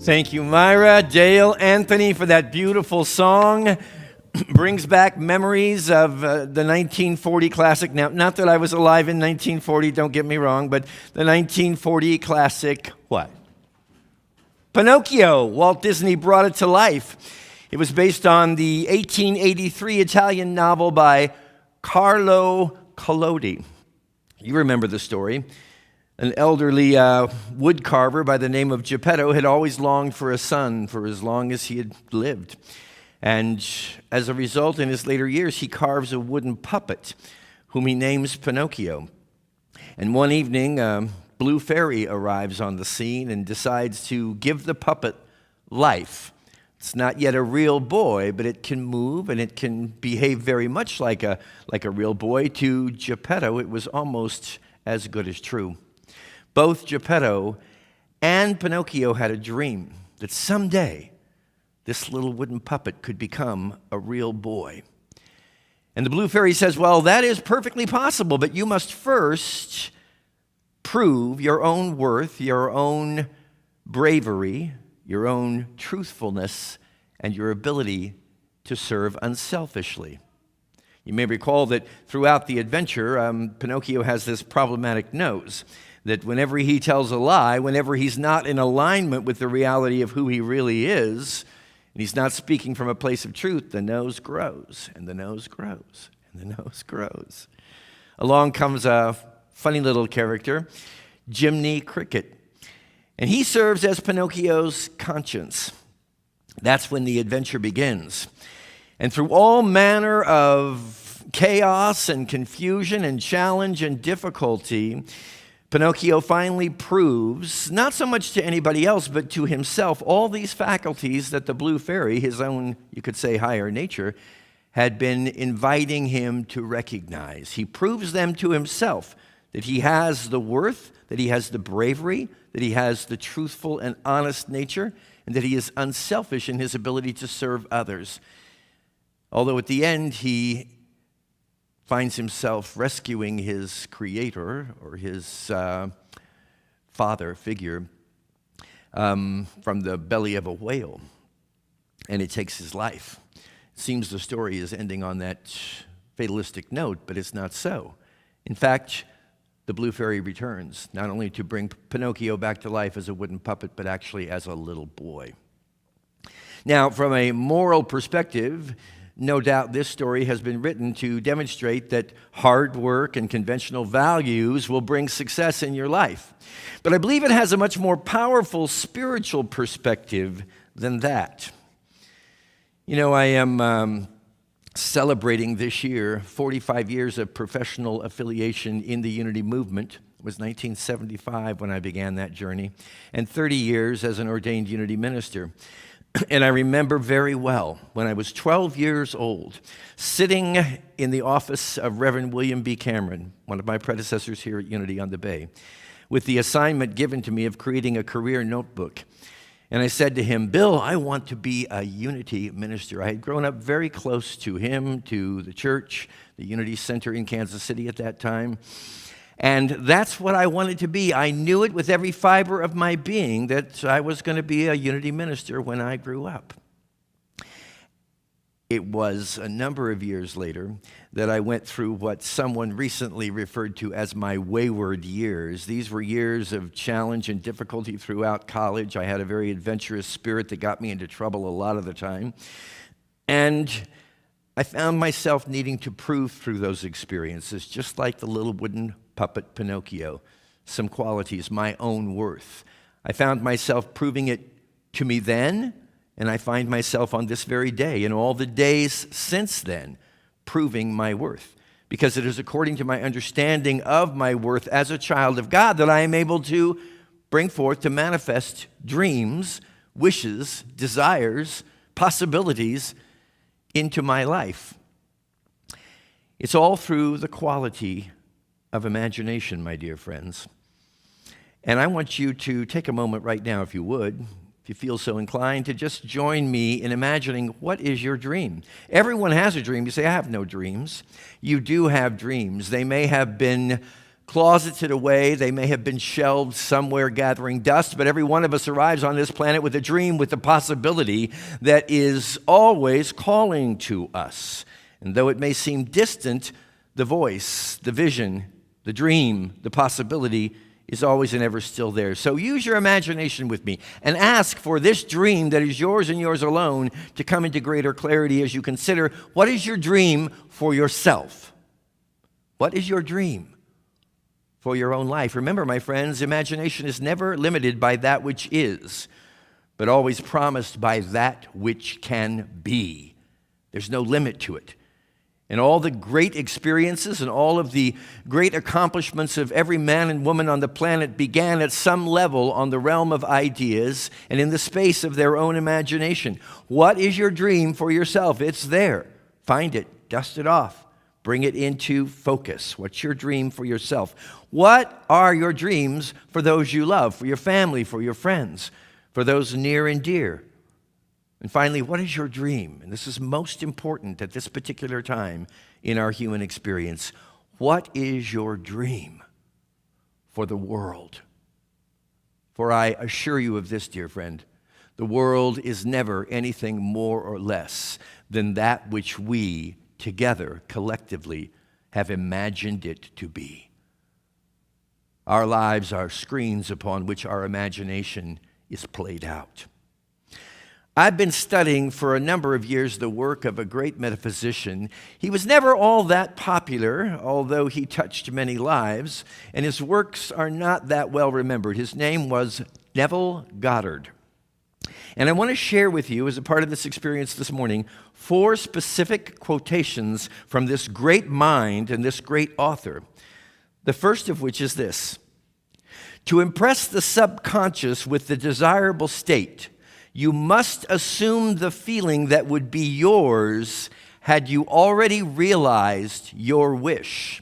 Thank you, Myra, Dale, Anthony, for that beautiful song. Brings back memories of the 1940 classic. Now, not that I was alive in 1940, don't get me wrong, but the 1940 classic, what? Pinocchio. Walt Disney brought it to life. It was based on the 1883 Italian novel by Carlo Collodi. You remember the story. An elderly wood carver by the name of Geppetto had always longed for a son for as long as he had lived. And as a result, in his later years, he carves a wooden puppet whom he names Pinocchio. And one evening, a blue fairy arrives on the scene and decides to give the puppet life. It's not yet a real boy, but it can move and it can behave very much like a real boy. To Geppetto, it was almost as good as true. Both Geppetto and Pinocchio had a dream that someday this little wooden puppet could become a real boy. And the blue fairy says, well, that is perfectly possible, but you must first prove your own worth, your own bravery, your own truthfulness, and your ability to serve unselfishly. You may recall that throughout the adventure, Pinocchio has this problematic nose, that whenever he tells a lie, whenever he's not in alignment with the reality of who he really is, and he's not speaking from a place of truth, the nose grows, and the nose grows, and the nose grows. Along comes a funny little character, Jiminy Cricket, and he serves as Pinocchio's conscience. That's when the adventure begins. And through all manner of chaos and confusion and challenge and difficulty, Pinocchio finally proves, not so much to anybody else, but to himself, all these faculties that the blue fairy, his own, you could say, higher nature, had been inviting him to recognize. He proves them to himself, that he has the worth, that he has the bravery, that he has the truthful and honest nature, and that he is unselfish in his ability to serve others. Although at the end, he finds himself rescuing his creator or his father figure from the belly of a whale, and it takes his life. It seems the story is ending on that fatalistic note, but it's not so. In fact, the blue fairy returns, not only to bring Pinocchio back to life as a wooden puppet, but actually as a little boy. Now, from a moral perspective, no doubt this story has been written to demonstrate that hard work and conventional values will bring success in your life. But I believe it has a much more powerful spiritual perspective than that. You know, I am celebrating this year 45 years of professional affiliation in the Unity movement. It was 1975 when I began that journey, and 30 years as an ordained Unity minister. And I remember very well when I was 12 years old, sitting in the office of Reverend William B. Cameron, one of my predecessors here at Unity on the Bay, with the assignment given to me of creating a career notebook. And I said to him, Bill, I want to be a Unity minister. I had grown up very close to him, to the church, the Unity Center in Kansas City at that time. And that's what I wanted to be. I knew it with every fiber of my being that I was going to be a Unity minister when I grew up. It was a number of years later that I went through what someone recently referred to as my wayward years. These were years of challenge and difficulty throughout college. I had a very adventurous spirit that got me into trouble a lot of the time. And I found myself needing to prove through those experiences, just like the little wooden puppet Pinocchio, some qualities, my own worth. I found myself proving it to me then, and I find myself on this very day, and all the days since then, proving my worth. Because it is according to my understanding of my worth as a child of God that I am able to bring forth, to manifest dreams, wishes, desires, possibilities into my life. It's all through the quality of imagination, my dear friends. And I want you to take a moment right now, if you would, if you feel so inclined, to just join me in imagining what is your dream. Everyone has a dream. You say, I have no dreams. You do have dreams. They may have been closeted away. They may have been shelved somewhere gathering dust, but every one of us arrives on this planet with a dream, with a possibility that is always calling to us. And though it may seem distant, the voice, the vision, the dream, the possibility is always and ever still there. So use your imagination with me and ask for this dream that is yours and yours alone to come into greater clarity as you consider, what is your dream for yourself? What is your dream for your own life? Remember, my friends, imagination is never limited by that which is, but always promised by that which can be. There's no limit to it. And all the great experiences and all of the great accomplishments of every man and woman on the planet began at some level on the realm of ideas and in the space of their own imagination. What is your dream for yourself? It's there. Find it, dust it off, bring it into focus. What's your dream for yourself? What are your dreams for those you love, for your family, for your friends, for those near and dear? And finally, what is your dream? And this is most important at this particular time in our human experience. What is your dream for the world? For I assure you of this, dear friend, the world is never anything more or less than that which we together, collectively, have imagined it to be. Our lives are screens upon which our imagination is played out. I've been studying for a number of years the work of a great metaphysician. He was never all that popular, although he touched many lives, and his works are not that well remembered. His name was Neville Goddard. And I want to share with you, as a part of this experience this morning, 4 specific quotations from this great mind and this great author. The first of which is this: to impress the subconscious with the desirable state, you must assume the feeling that would be yours had you already realized your wish.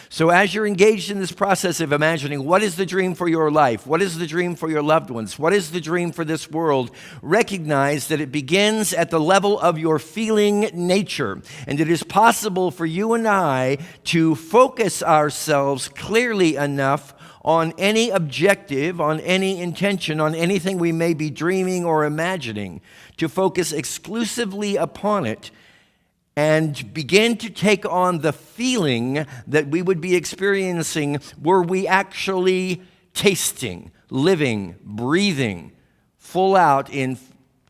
So as you're engaged in this process of imagining what is the dream for your life, what is the dream for your loved ones, what is the dream for this world, recognize that it begins at the level of your feeling nature. And it is possible for you and I to focus ourselves clearly enough on any objective, on any intention, on anything we may be dreaming or imagining, to focus exclusively upon it and begin to take on the feeling that we would be experiencing were we actually tasting, living, breathing, full out in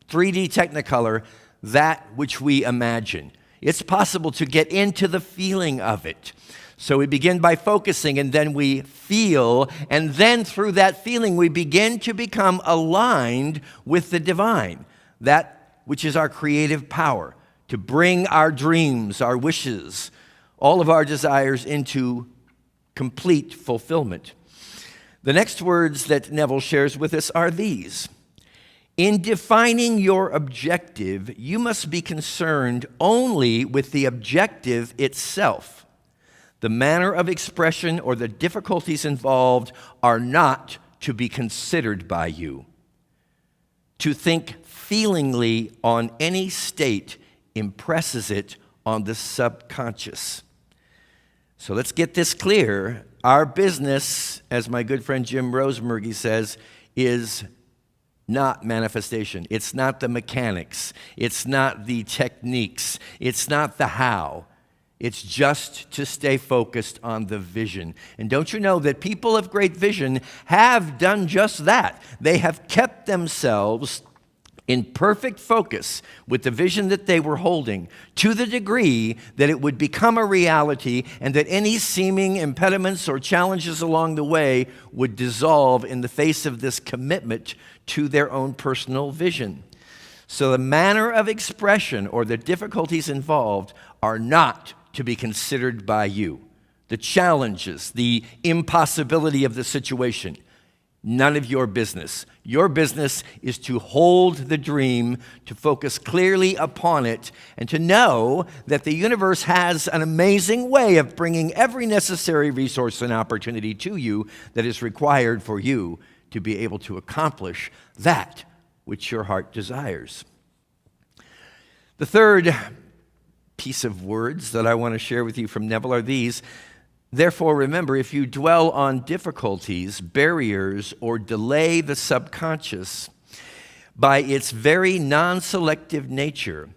3D Technicolor, that which we imagine. It's possible to get into the feeling of it. So we begin by focusing, and then we feel, and then through that feeling we begin to become aligned with the divine, that which is our creative power, to bring our dreams, our wishes, all of our desires into complete fulfillment. The next words that Neville shares with us are these: in defining your objective, you must be concerned only with the objective itself. The manner of expression or the difficulties involved are not to be considered by you. To think feelingly on any state impresses it on the subconscious. So let's get this clear. Our business, as my good friend Jim Rosemergy says, is not manifestation. It's not the mechanics. It's not the techniques. It's not the how. It's just to stay focused on the vision. And don't you know that people of great vision have done just that? They have kept themselves in perfect focus with the vision that they were holding, to the degree that it would become a reality and that any seeming impediments or challenges along the way would dissolve in the face of this commitment to their own personal vision. So the manner of expression or the difficulties involved are not to be considered by you. The challenges, the impossibility of the situation, none of your business. Your business is to hold the dream, to focus clearly upon it, and to know that the universe has an amazing way of bringing every necessary resource and opportunity to you that is required for you to be able to accomplish that which your heart desires. The third piece of words that I want to share with you from Neville are these: Therefore, remember, if you dwell on difficulties, barriers, or delay the subconscious, by its very non-selective nature,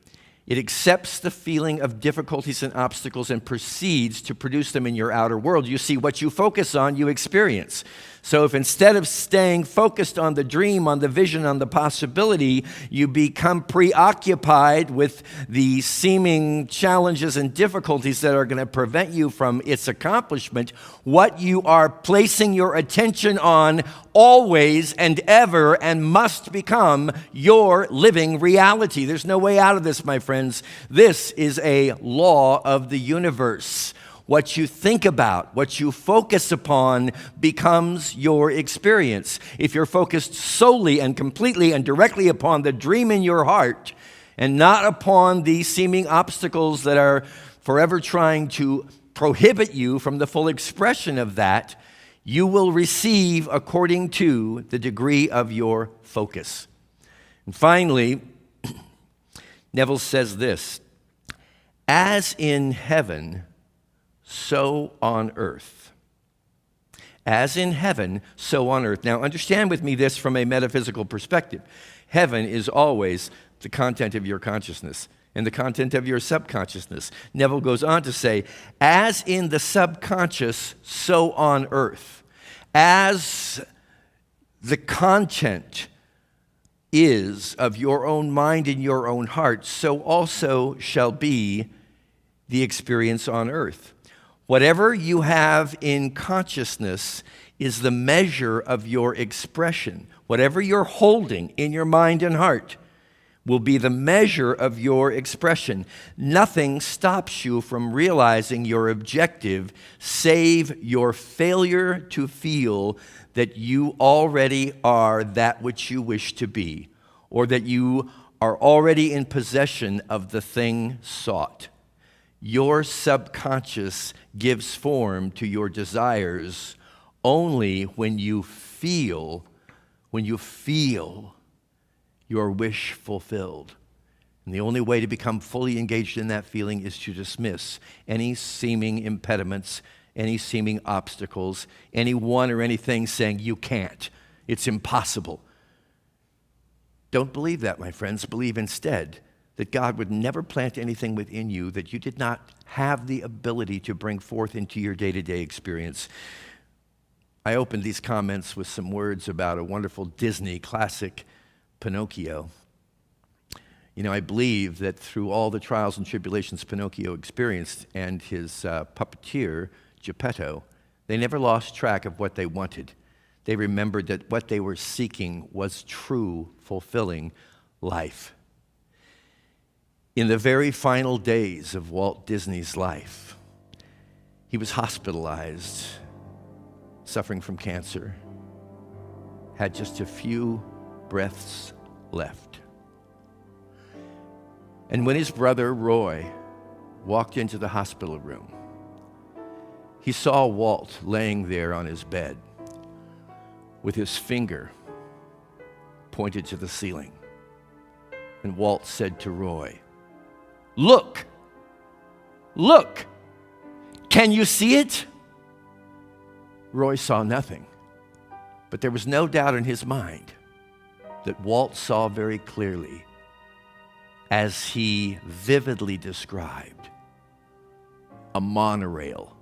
it accepts the feeling of difficulties and obstacles and proceeds to produce them in your outer world. You see, what you focus on, you experience. So if instead of staying focused on the dream, on the vision, on the possibility, you become preoccupied with the seeming challenges and difficulties that are going to prevent you from its accomplishment, what you are placing your attention on always and ever and must become your living reality. There's no way out of this, my friends. This is a law of the universe. What you think about, what you focus upon becomes your experience. If you're focused solely and completely and directly upon the dream in your heart and not upon the seeming obstacles that are forever trying to prohibit you from the full expression of that, you will receive according to the degree of your focus. And finally, Neville says this, as in heaven, so on earth. As in heaven, so on earth. Now, understand with me this from a metaphysical perspective. Heaven is always the content of your consciousness and the content of your subconsciousness. Neville goes on to say, as in the subconscious, so on earth. As the content is of your own mind and your own heart, so also shall be the experience on earth. Whatever you have in consciousness is the measure of your expression. Whatever you're holding in your mind and heart will be the measure of your expression. Nothing stops you from realizing your objective save your failure to feel that you already are that which you wish to be, or that you are already in possession of the thing sought. Your subconscious gives form to your desires only when you feel your wish fulfilled. And the only way to become fully engaged in that feeling is to dismiss any seeming impediments, any seeming obstacles, anyone or anything saying you can't, it's impossible. Don't believe that, my friends. Believe instead that God would never plant anything within you that you did not have the ability to bring forth into your day-to-day experience. I opened these comments with some words about a wonderful Disney classic, Pinocchio. You know, I believe that through all the trials and tribulations Pinocchio experienced and his puppeteer, Geppetto, they never lost track of what they wanted. They remembered that what they were seeking was true, fulfilling life. In the very final days of Walt Disney's life, he was hospitalized, suffering from cancer, had just a few breaths left. And when his brother, Roy, walked into the hospital room, he saw Walt laying there on his bed with his finger pointed to the ceiling. And Walt said to Roy, "Look! Look! Can you see it?" Roy saw nothing, but there was no doubt in his mind that Walt saw very clearly, as he vividly described, a monorail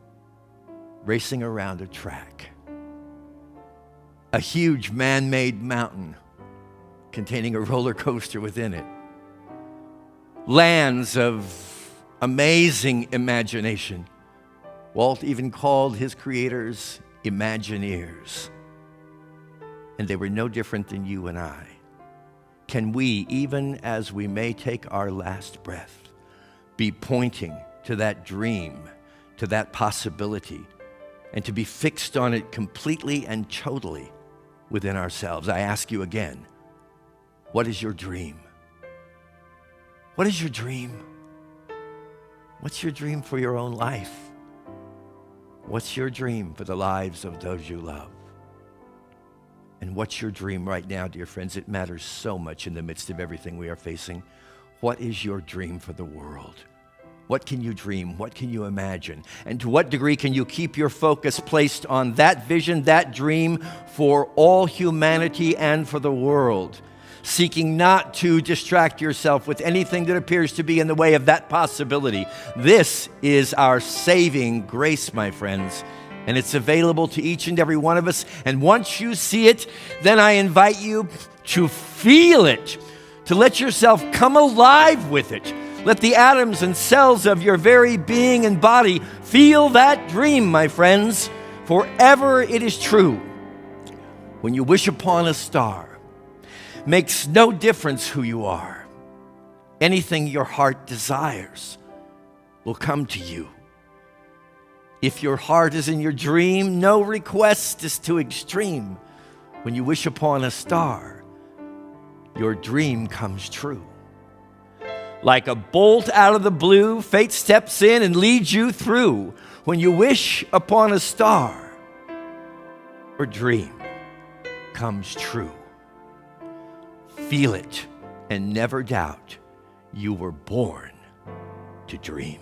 racing around a track, a huge man-made mountain containing a roller coaster within it, lands of amazing imagination. Walt even called his creators Imagineers. And they were no different than you and I. Can we, even as we may take our last breath, be pointing to that dream, to that possibility, and to be fixed on it completely and totally within ourselves? I ask you again, what is your dream? What is your dream? What's your dream for your own life? What's your dream for the lives of those you love? And what's your dream right now, dear friends? It matters so much in the midst of everything we are facing. What is your dream for the world? What can you dream? What can you imagine? And to what degree can you keep your focus placed on that vision, that dream for all humanity and for the world, seeking not to distract yourself with anything that appears to be in the way of that possibility? This is our saving grace, my friends, and it's available to each and every one of us. And once you see it, then I invite you to feel it, to let yourself come alive with it. Let the atoms and cells of your very being and body feel that dream, my friends. Forever it is true. When you wish upon a star, makes no difference who you are. Anything your heart desires will come to you. If your heart is in your dream, no request is too extreme. When you wish upon a star, your dream comes true. Like a bolt out of the blue, fate steps in and leads you through. When you wish upon a star, your dream comes true. Feel it and never doubt you were born to dream.